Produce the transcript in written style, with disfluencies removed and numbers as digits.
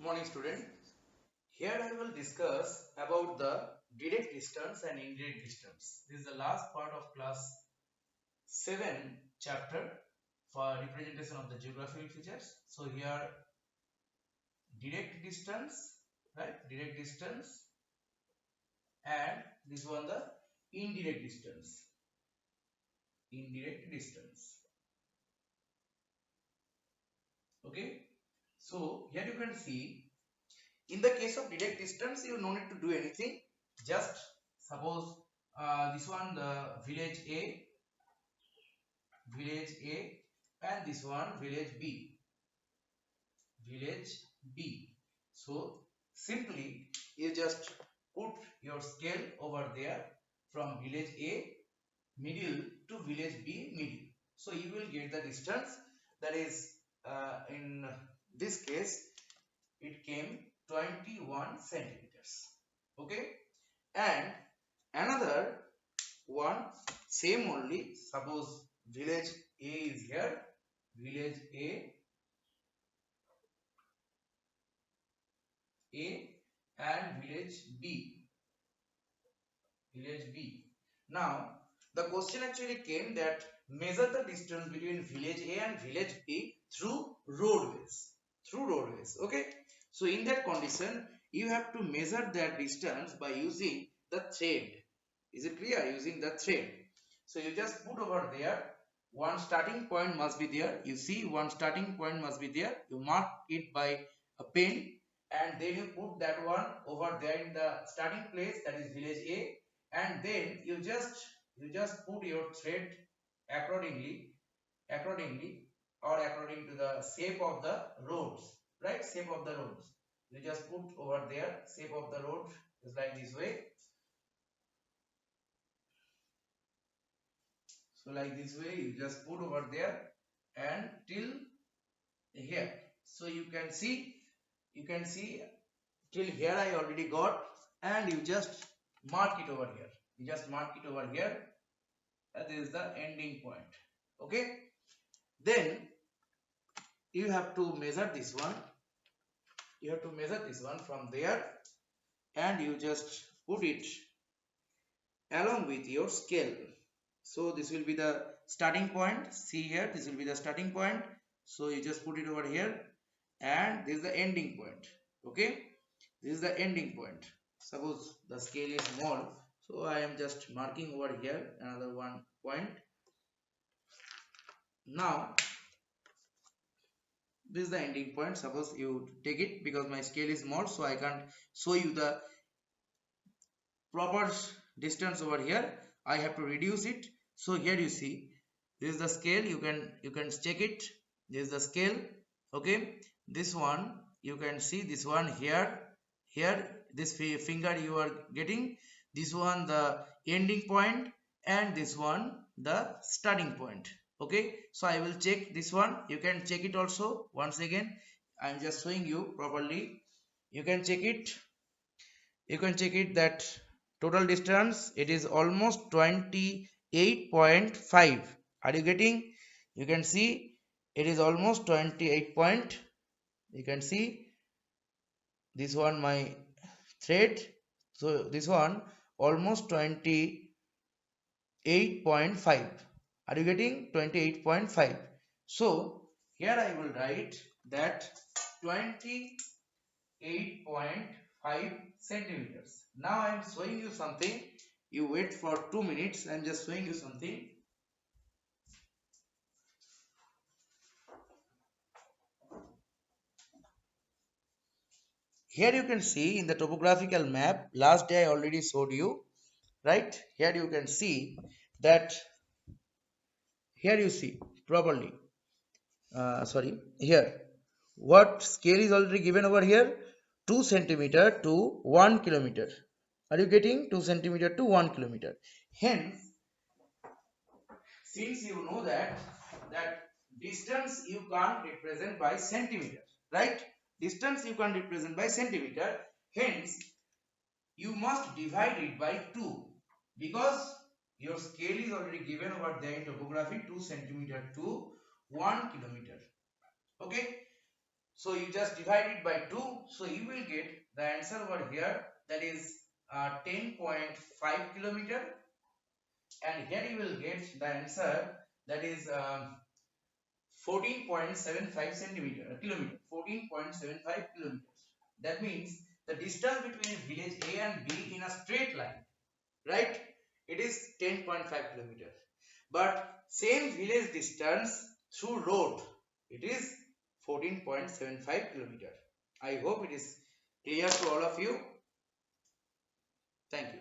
morning student. Here I will discuss about the direct distance and indirect distance. This is the last part of class 7 chapter for representation of the geographical features. So here direct distance, right? Direct distance, and this one the indirect distance. Indirect distance. Okay. So here you can see in the case of direct distance, you no need to do anything. Just suppose this one the village A, and this one village B, village B. So simply you just put your scale over there from village A middle to village B middle. So you will get the distance, that is in this case it came 21 centimeters. Okay, and another one same only, suppose village A is here, village A and village B, village B. Now the question actually came that measure the distance between village A and village B through roadways, okay. So in that condition you have to measure that distance by using the thread. Is it clear? Using the thread. So you just put over there, one starting point must be there. You see, one starting point must be there. You mark it by a pen, and then you put that one over there in the starting place, that is village A, and then you just put your thread accordingly, or according to the shape of the roads, right? Shape of the roads. You just put over there, shape of the road is like this way. So like this way you just put over there and till here. So you can see till here I already got, and you just mark it over here. You just mark it over here. That is the ending point. Okay. Then you have to measure this one. You have to measure this one from there, and you just put it along with your scale. So this will be the starting point. See here, this will be the starting point. So you just put it over here, and this is the ending point. Okay, this is the ending point. Suppose the scale is small, so I am just marking over here another one point. Now this is the ending point. Suppose you take it, because my scale is small, so I can't show you the proper distance over here. I have to reduce it. So here you see, this is the scale. You can check it. This is the scale. Okay, this one you can see, this one here, this finger you are getting, this one the ending point, and this one the starting point. Okay, so I will check this one. You can check it also. Once again I am just showing you properly. You can check it. That total distance, it is almost 28.5. Are you getting? You can see it is almost 28 point. You can see this one my thread. So this one almost 28.5. Are you getting? 28.5. So here I will write that 28.5 centimeters. Now I am showing you something. You wait for 2 minutes. I am just showing you something. Here you can see in the topographical map, last day I already showed you, right? Here you can see that, here you see properly, sorry, here what scale is already given over here, 2 centimeter to 1 kilometer. Are you getting? 2 centimeter to 1 kilometer. Hence, since you know that distance you can't represent by centimeter, right? Distance you can't represent by centimeter. Hence you must divide it by 2, because your scale is already given over there in topography, 2 centimeter to 1 kilometer. Okay, So you just divide it by 2. So you will get the answer over here, that is 10.5 kilometer, and here you will get the answer, that is 14.75 kilometer, 14.75 kilometers. That means the distance between village A and B in a straight line, right? It is 10.5 kilometers. But same village distance through road, it is 14.75 kilometers. I hope it is clear to all of you. Thank you.